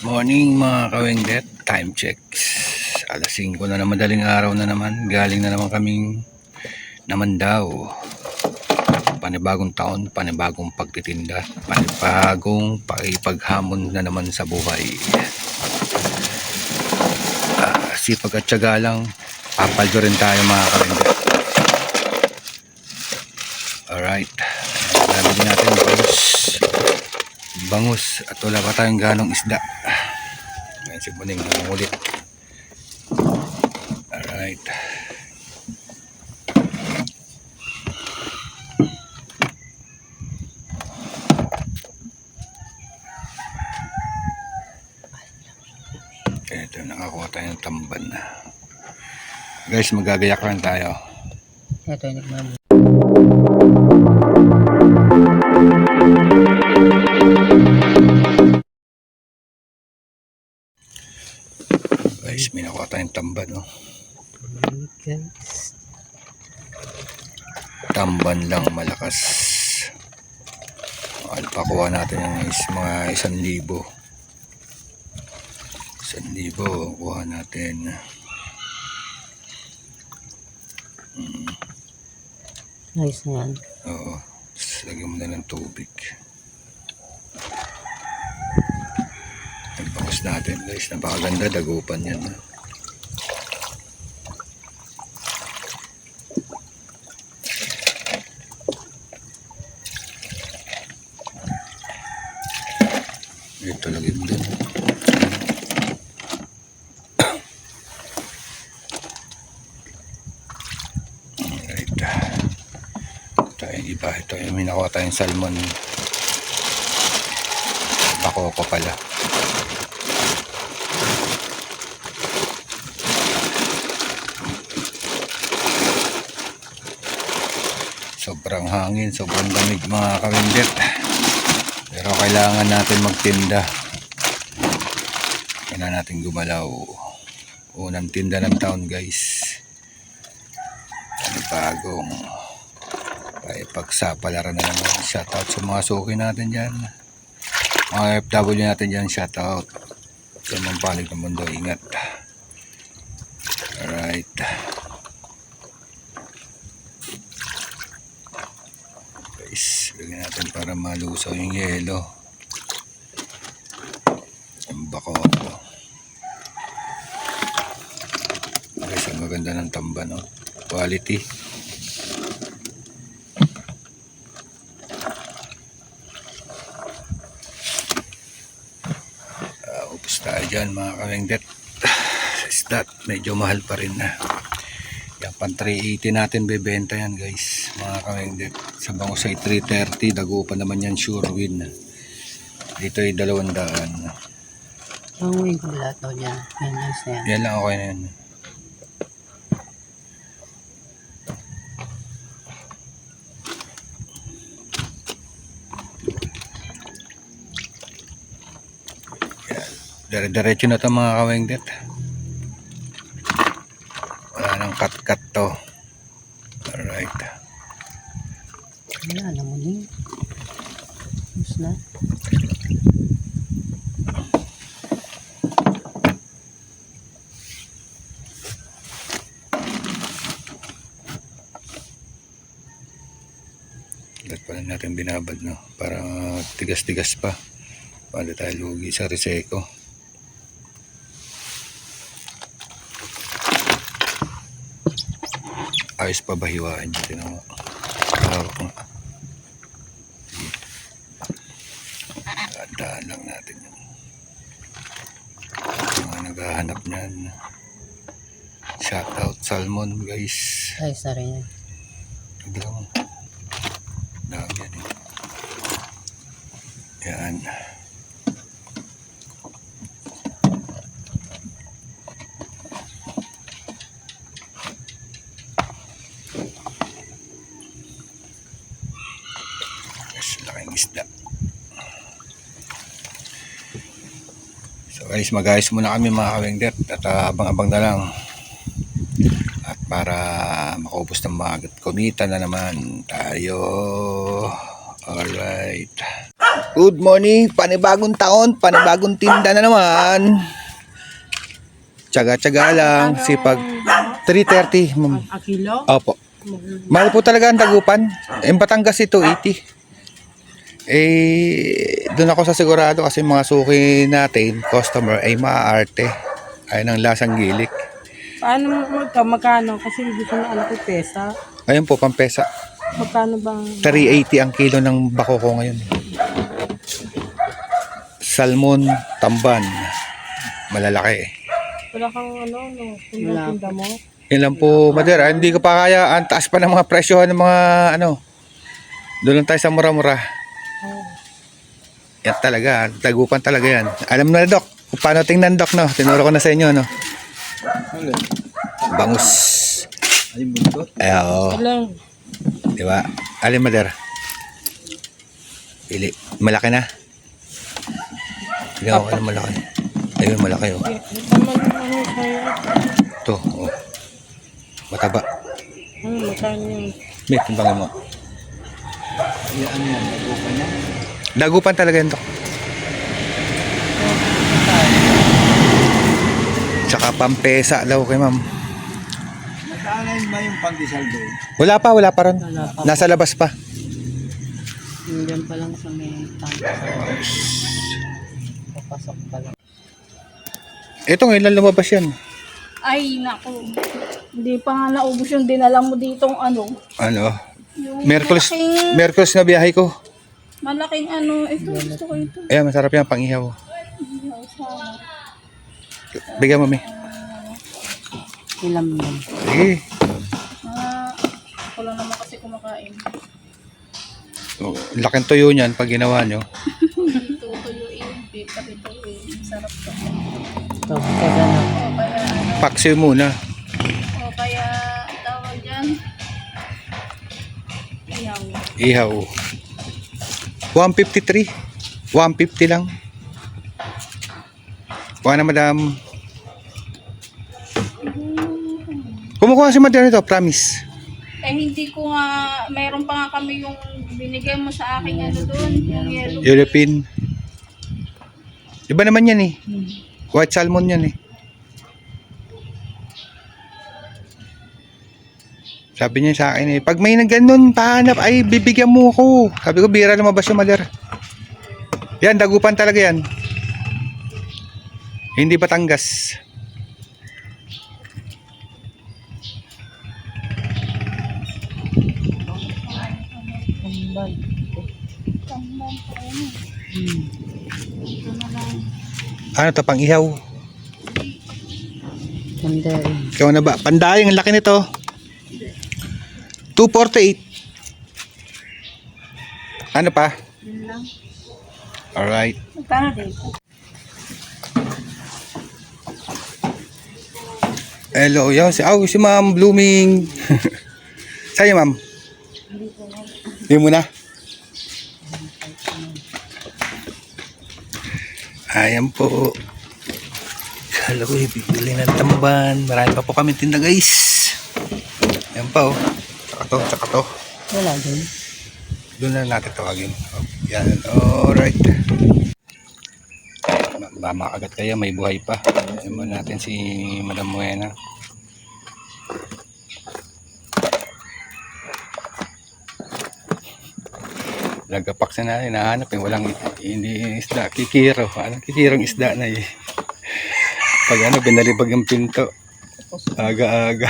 Morning mga kawengdet, time checks. Alas 5 na naman, madaling araw na naman. Galing na naman kaming Namandao. Panibagong taon, panibagong pagtitinda, panibagong pakipaghamon na naman sa buhay. Sipag at tiyaga lang, papaldo rin tayo mga kawengdet. Alright, nabili natin bangus at wala pa tayong ganong isda. Ayan si Buning ulit. Alright, ito nakakuha tayo ng tamban na guys, magagayak lang tayo. Ito yung nagmamahal. Guys, may nakuha tayong tamban, no? Tamban lang malakas. Alpakuha natin yung mga 1,000. 1,000 kuha natin. Nice na yan. Oo, lagyan mo na ng tubig. Nagbakas natin guys, napakaganda, dagupan yan. Ito lagyan din. Alright, tayo iba. Ito yung may nakuha tayong salmon. Bakoko pala. Sobrang hangin, sobrang lamig mga kawengdet. Pero kailangan natin magtinda. Kailangan natin gumalaw. Unang tinda ng taon guys. Bagong ay pagsapalaran na naman. Shoutout sa mga suki natin dyan. Mga FW natin dyan, shoutout. Sa mga palig ng mundo, ingat. Alright. Guys, lagyan natin para malusaw yung yelo. Ang bako ako. Guys, ang maganda ng tamba, no? Quality. Upos tayo dyan mga kawengdet. Isda, medyo mahal pa rin na. Yan, pan 380 natin bebenta yan guys mga kawengdet. Sa bangus ay 330, dagupan naman yan, sure win. Dito ay 200. Ang win ko lahat daw dyan. Yan, nice na yan. Yan lang, okay na yan. Dire-diretso na ito mga kawengdet. Wala nang cut-cut to. Alright. Wala na mo din. Mas na. Dapat pala natin binabad, no? Para tigas-tigas pa. Para tayo lugi sa reseko. Ayos pa ba hiwain dito na daan lang natin yun. Mga naghahanap nyan, shoutout salmon guys. Nice na rin yan. Sobrang dami yan eh. Yan. Laking isda. So guys, mag-ayos muna kami mga kawengdet at abang-abang na lang. At para makaubos ng mga kumita na naman tayo. Alright. Good morning, panibagong taon, panibagong tinda na naman. Tsaga-tsaga lang, sipag. 330, ma'am. A kilo? Opo. Mahal po talaga ang dagupan. Yung Batangas ito, 80. Doon ako sa sigurado kasi mga suki natin, customer, ay maaarte. Ay ng lasang gilik. Paano magkano? Kasi hindi ko na alam ko pesa. Ayun po, pampesa. Magkano ba? 380 ang kilo ng bako ko ngayon. Salmon, tamban. Malalaki. Wala kang ano, no? Tinda mo? Yan lang po, Mader. Hindi ko pa kaya. Ang taas pa ng mga presyo ng mga ano. Doon lang tayo sa mura-mura. Yan talaga. Tagupan talaga yan. Alam na, Dok. Kung paano tingnan, Dok, no? Tinuro ko na sa inyo, no? Bangus. Ayun buntot. Oo. Alam. Diba? Alin, Mader? Pili. Malaki na. Tingnan ko ano malaki. Ayun, malaki, oh. Naman ano sa'yo? Ito, oh. Mataba. Magkano yun? May timbangin mo. Yan ano yan, nagupan yan. Dagupan talaga yun, Dok. Tsaka pampesa daw kay ma'am. Nasaan ba yung pandesal doon? Wala pa ron. Wala pa. Nasa labas pa. Diyan pa lang sa may tank. Papasok pa lang. Ito ngayon lang lumabas yan. Ay, naku. Hindi pa nga naubos yung dinala mo ditong ano. Ano? Yung Merkulis na biyahe ko. malaking ano. Ito, gusto ko ito. Ayan, masarap yan, pang-ihaw. Bigyan mo, mi. Ilam lang. Sige. Ako lang naman kasi kumakain. Oh, laking tuyo niyan pag ginawa nyo. Tutuyuin, papituin. Sarap to. Ito, kaya na. O kaya ano, Paksiw muna. o kaya tawag dyan. Iyaw. Ihaw. 153. 150 lang. Kuha na, madam. Kumukuha si madam nito, promise. Eh hindi ko nga, mayroon pa nga kami yung binigay mo sa aking ano doon. Yung yellow. European. Iba naman yan eh. White salmon yan eh. Sabi niya sa akin eh, pag may nagganon, pahanap, ay bibigyan mo ako. Sabi ko, bira lumabas yung mother. Yan, dagupan talaga yan. Hindi Batangas. Tambal. Ano to, pang ihaw? Ganda rin. Ikaw na ba? Pandayang, ang laki nito. 248. Ano pa? Yun lang. Alright. Magkano dito? Hello, yun. Si Ma'am Blooming. Sa'yo, Ma'am? Hindi mo na. Ayan po. Kala ko bibili ng tamban. Marami pa po kami tinda, guys. Ayan pa, oh. Tsaka to. Wala din. Doon na natin tawagin. Oh, yan. Alright. Ba makagat kaya may buhay pa. Ayan mo natin si Madam Buena. Lagapak sa natin, nahanap eh, walang hindi isda, kikiro. Anong kikirong isda na eh. Pag ano, binalibag yung pinto. Aga-aga.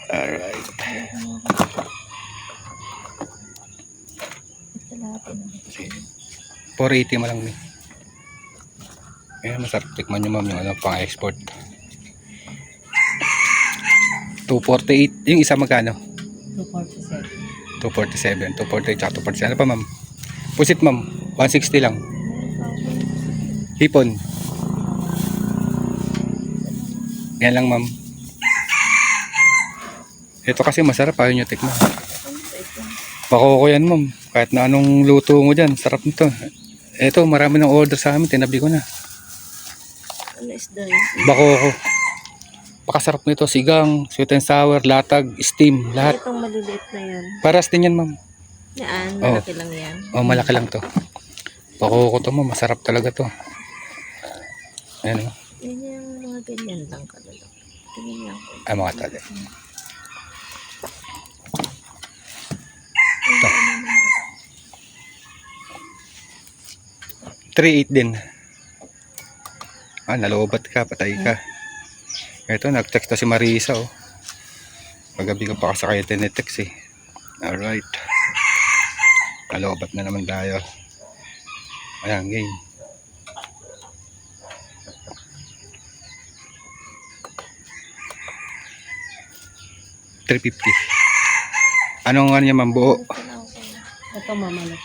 Alright. Sige. 480 mo lang eh. Ayan, masarap. Tikman nyo, ma'am, yung ano, pang-export. 248. Yung isa magkano? 247. 247. 248 tsaka 247. Ano pa, ma'am? Pusit, ma'am. 160 lang. Hipon. Yan lang, ma'am. Ito kasi masarap. Ayaw nyo tikman. Pakoko yan, ma'am. Kahit na anong luto mo dyan. Sarap nito. Ito, marami ng order sa amin. Tinabi ko na. Ano isda yun? Bakoko. Pakasarap nito, sigang, sweet and sour, latag, steam, lahat. Itong maliliit na yan. Paras din yan, ma'am. Yan, Oo. malaki lang yan. Oh, malaki lang to. Bakoko to mo, masarap talaga to. Ayan o. Yan yung mga ganyan lang kalalaki. Tingin niya ako. Ay, mga tali. Ito. 3.8 din. Ah, nalobat ka, patay ka. Ito, nag-text na si Marisa, oh. Paggabi ko pa kasi kaya tinetext, eh. Alright. Nalobat na naman tayo. Ayan, game. $350. Anong ano niya, ma'am, buo? Ito mama na.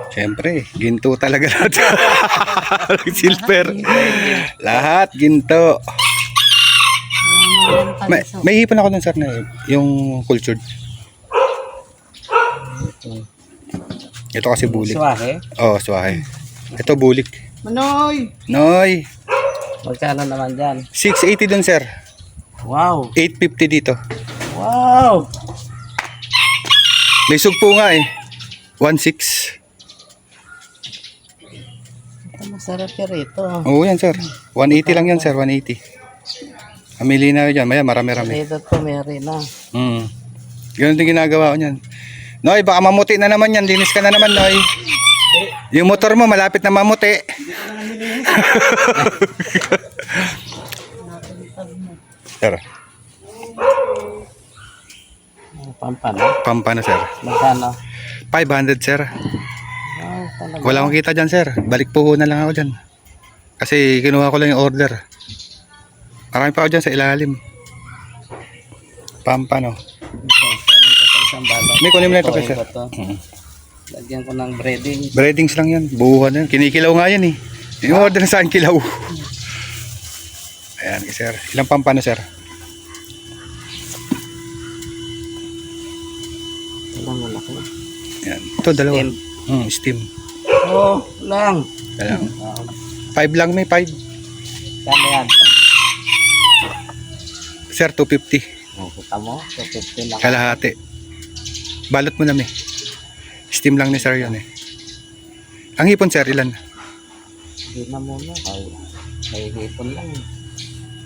Siyempre, ginto talaga lahat. Silver. Lahat ginto. May hipon ako dun, sir, na yung cultured. Ito kasi bulik. Suwahe? Oo, swahe. Ito bulik. Manoy! Noy, Magkano naman dyan? 680 dun, sir. Wow! 850 dito. Wow! May sugpo nga eh. 1.6. Masarap ka rito. Oo yan, sir. 180 lang yan, sir. 180. Amili na yun dyan. Maya, marami-rami. Rito to, meron na. Ganun din ginagawa ko niyan. Noy, baka mamuti na naman yan. Linis ka na naman, Noy. Yung motor mo, malapit na mamuti. Sir, Pampano? pampano, sir. Magkano? 500, sir. Wow, talaga. Wala akong kita dyan, sir. Balik po na lang ako dyan. Kasi kinuha ko lang yung order. Marami pa ako dyan sa ilalim. Pampano. Isang balot. May kunin mo na ito, Ito, sir. ito. Lagyan ko ng breading. Breadings lang yan. Buuhan yan. Kinikilaw nga yan eh. Yung order na saan kilaw. Ayan, sir. Ilang pampano, sir? Ilang malaki. Ayan. Ito, dalawa. Steam. Steam. Oh, lang. Ayan. 5 lang, may 5. Kano yan? Sir, 250. Oh, kita mo? 250 lang. Kalahati. Balot mo na, may. Steam lang ni sir yun eh. Ang hipon, sir, ilan? Hindi na muna. Ay hipon lang.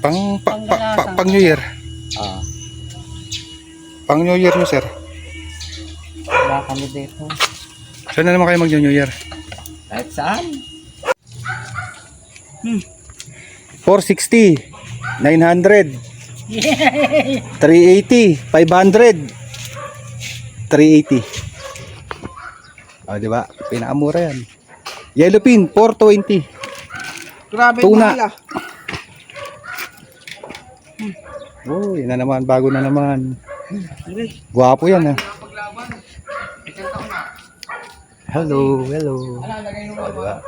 Pang New Year. Ah, Pang New Year mo, sir. wala kami dito. Saan na naman kayo mag-New Year? Kahit saan? 460, 900, 380, 500, 380. O, di ba? Pinakamura yan. Yellowfin, 420. Grabe Tuna. Oh, yun na naman. Bago na naman. Gwapo yan, ha? Hello, hello. O, di ba?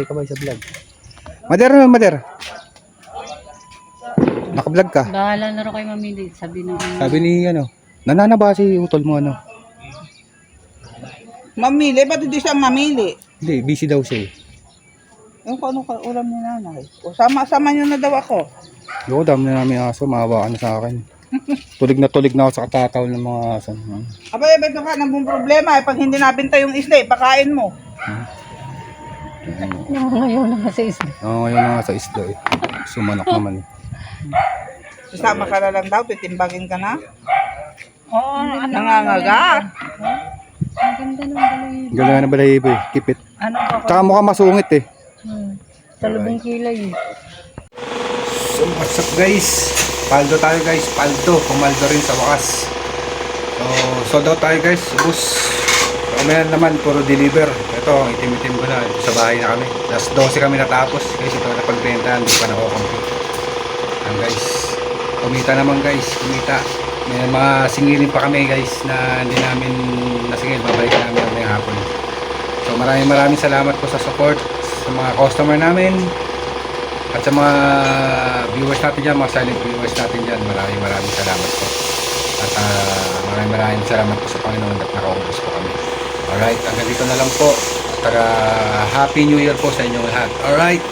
Kamay sa vlog. Mader naman, Mader. Naka-vlog ka. Bahala na rin kayo mamili. Sabi ng Sabi ni, nananabasi yung utol mo, Mamili? Ba't hindi siya mamili? Hindi, busy daw siya eh. Yung kung anong ulam ni nanay. O sama-sama nyo na daw ako. Yo, dami na namin aso, mahawa ka na sa akin. Tulig na ako sa katataw ng mga aso. Abay, ito ka, nang problema. Pag hindi nabinta yung isda, pakain mo. ngayon na sa isla. Oo, ngayon na nga sa isda eh. Sumanok naman eh. Sasama ka na lang daw, titimbagin ka na. Oo, ano Nangangaga. ganda ng balahibo. Ganda nga ng balahibo eh. Kipit. Ano ba ako? Tsaka mukhang masungit eh. Talubong kilay. So what's up guys? Paldo tayo guys. Paldo. Pumaldo rin sa wakas. So sold out tayo guys. Ubus. Kamayan naman. Puro deliver. Ito. Itim-itim ko na. Ito sa bahay na kami. Last 12 kami natapos. Guys ito na pagbenta. Hindi pa nakukomplete. Ayan guys. Kumita naman guys. Kumita. May mga singilin pa kami guys na hindi namin nasingil. Babalikan namin ngayong hapon. So maraming salamat po sa support sa mga customer namin at sa mga viewers natin dyan, mga silent viewers natin dyan. Maraming salamat po. At maraming salamat po sa Panginoon at naka-umpos po kami. Alright, hanggang dito na lang po. At Happy New Year po sa inyong lahat. Alright.